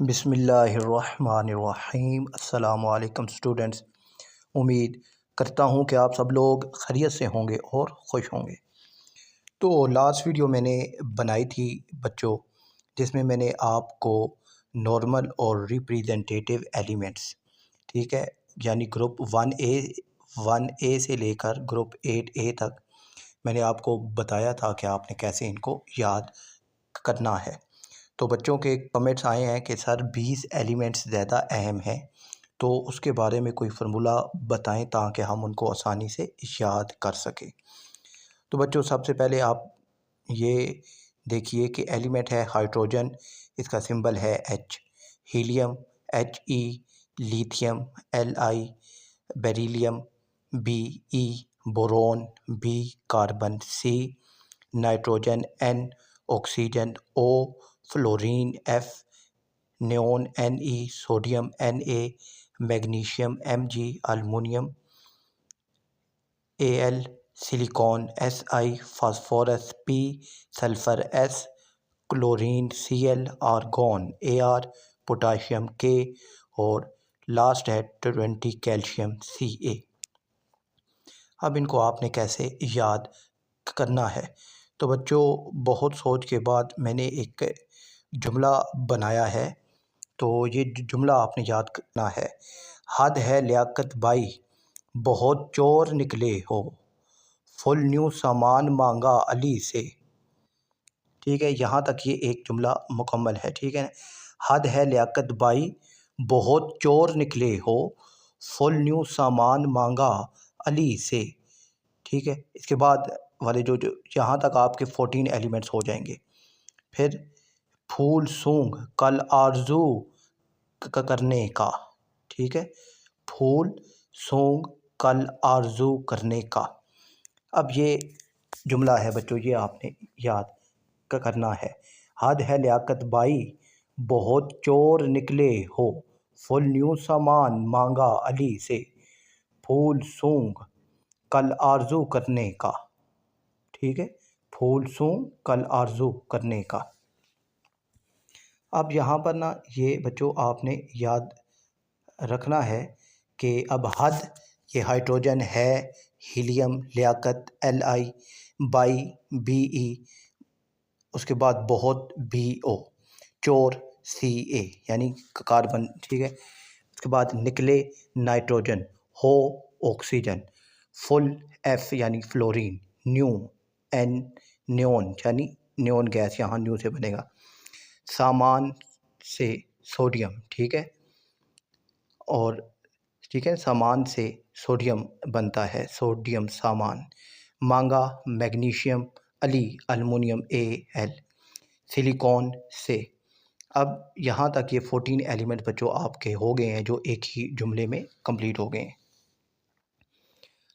बिस्मिल्लाहिर्रहमानिर्रहीम। अस्सलामु अलैकुम स्टूडेंट्स। उम्मीद करता हूँ कि आप सब लोग खैरियत से होंगे और खुश होंगे। तो लास्ट वीडियो मैंने बनाई थी बच्चों, जिसमें मैंने आपको नॉर्मल और रिप्रेजेंटेटिव एलिमेंट्स, ठीक है, यानी ग्रुप 1A से लेकर ग्रुप 8A तक मैंने आपको बताया था कि आपने कैसे इनको याद करना है। तो बच्चों के कमेंट्स आए हैं कि सर 20 एलिमेंट्स ज़्यादा अहम हैं, तो उसके बारे में कोई फार्मूला बताएं ताकि हम उनको आसानी से याद कर सकें। तो बच्चों सबसे पहले आप ये देखिए कि एलिमेंट है हाइड्रोजन, इसका सिंबल है H, helium He, lithium Li, beryllium Be, boron B, carbon C, nitrogen N, oxygen O, fluorine F, neon Ne, sodium Na, magnesium Mg, aluminium Al, silicon Si, phosphorus P, sulphur S, chlorine Cl, argon Ar, potassium K और last है 20 calcium Ca। अब इनको आपने कैसे याद करना है? तो बच्चों बहुत सोच के बाद मैंने एक जुमला बनाया है, तो ये जुमला आपने याद करना है। हद है लियाकत बाई, बहुत चोर निकले हो, फुल न्यू सामान मांगा अली से। ठीक है, यहाँ तक ये एक जुमला मुकम्मल है। ठीक है, हद है लियाकत बाई, बहुत चोर निकले हो, फुल न्यू सामान मांगा अली से। ठीक है, इसके बाद वाले जो यहाँ तक आपके 14 एलिमेंट्स हो जाएंगे। फिर फूल सूंघ कल आरजू करने का। ठीक है, फूल सूंघ कल आरजू करने का। अब ये जुमला है बच्चों, ये आपने याद करना है। हद है लियाकत बाई, बहुत चोर निकले हो, फुल न्यू सामान मांगा अली से, फूल सूंघ कल आरजू करने का। ठीक है, फूल सूंघ कल आरजू करने का। अब यहाँ पर ना ये बच्चों आपने याद रखना है कि अब हद ये हाइड्रोजन है, हीलियम लियाकत Li, बाई Be, उसके बाद बहुत Bo, चोर Ca यानी कार्बन। ठीक है, उसके बाद निकले नाइट्रोजन, हो ऑक्सीजन, फुल F यानी फ्लोरीन, न्यू N नियोन यानी नियोन गैस, यहाँ न्यू से बनेगा, सामान से सोडियम। ठीक है, और ठीक है, सामान से सोडियम बनता है, सोडियम सामान, मांगा magnesium, Ali aluminium Al, silicon से। अब यहाँ तक ये 14 एलिमेंट बच्चों आपके हो गए हैं, जो एक ही जुमले में कंप्लीट हो गए हैं।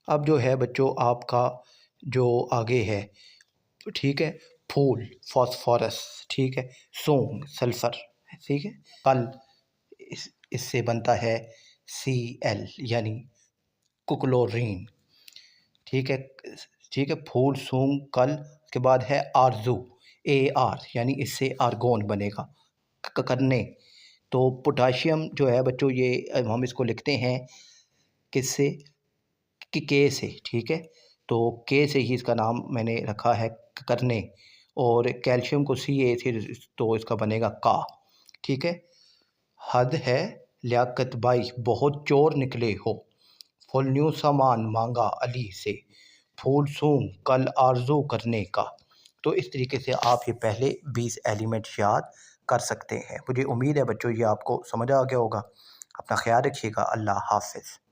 अब जो है बच्चों आपका जो आगे है, ठीक है, फूल फास्फोरस, ठीक है, सूंघ सल्फ़र, ठीक है, कल इससे बनता है Cl यानी क्लोरीन। ठीक है, ठीक है, फूल सूंघ कल, के बाद है आरजू Ar यानी इससे आर्गोन बनेगा, करने। तो पोटाशियम जो है बच्चों, ये हम इसको लिखते हैं किससे, कि के से। ठीक है, तो के से ही इसका नाम मैंने रखा है करने, और कैल्शियम को Ca से, तो इसका बनेगा का। ठीक है, हद है लियाकत बाई, बहुत चोर निकले हो, फुल न्यू सामान मांगा अली से, फूल सूंघ कल आरजू करने का। तो इस तरीके से आप ये पहले 20 एलिमेंट याद कर सकते हैं। मुझे उम्मीद है बच्चों ये आपको समझ आ गया होगा। अपना ख्याल रखिएगा। अल्लाह हाफ़िज़।